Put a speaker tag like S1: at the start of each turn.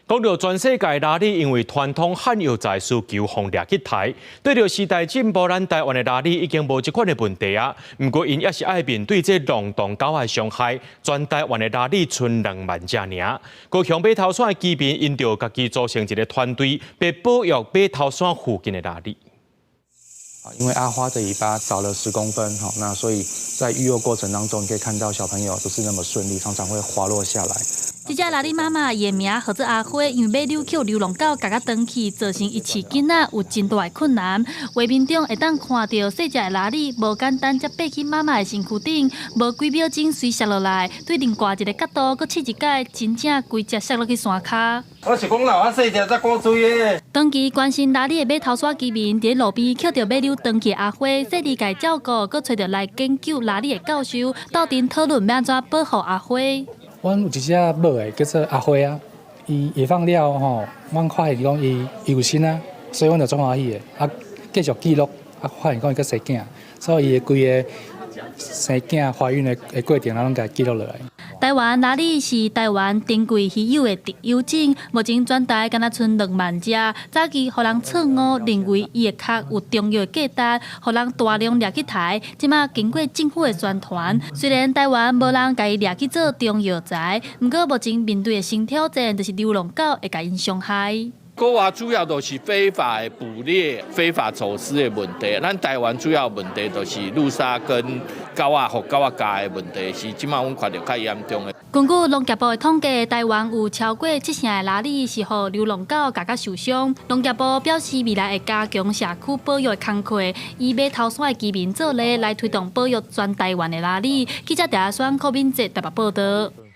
S1: 讲到全世界拉力因为传统罕药材需求红掠起台，对着时代进步，咱台湾的拉力已经无这款的问题啊。不过因也是爱面对这浪动狗的伤害，全台湾的拉力剩2万只尔。高雄马头山的居民因着家己组成一个团队，被保育马头山附近的拉力。
S2: 因为阿花的尾巴少了10公分，那所以在育幼过程当中，你可以看到小朋友不是那么顺利，常常会滑落下来。
S3: 这只拉力妈妈伊的名叫做阿花，因为要遛捡流浪狗，夹到长去，造成伊饲囡仔有真大的困难。画面中会当看到细只的拉力，无简单才爬去妈妈的身躯顶，无几秒钟随摔落来，对另外一个角度搁试一摆，真正规只摔落去山骹。
S4: 我是讲老啊细只才过水的。
S3: 长期关心拉力的马头山居民，伫路边捡到马溜长去的阿花，细力家照顾，搁找着来研究拉力的教授，斗阵讨论要安怎保护阿花。
S5: 阮有一只猫的叫做阿花啊，伊野放了吼，阮发现讲伊有心啊，所以阮就做欢喜的，啊继续记录，啊发现讲伊个生囝，所以伊规个生囝怀孕的过程，咱拢甲记录落来。
S3: 台湾拉力是台湾珍贵稀有的特有种，目前全台敢若剩2万只。早期互人错误认为伊的壳有重要的价值，互人大量掠去台。即马经过政府的宣传，虽然台湾无人甲伊掠去做中药材，不过目前面对的新挑战就是流浪狗会甲因伤害。
S6: 国外主要都是非法的捕猎、非法走私的问题。咱台湾主要问题就是路杀跟狗仔互狗仔咬的问题，是即马阮看到较严重的。
S3: 根据农业部的统计，台湾有超过70%的拉力是互流浪狗夹受伤。农业部表示，未来会加强社区保育的工作，以马头山的居民做例来推动保育全台湾的拉力。记者陈阿选、柯敏哲台北报道。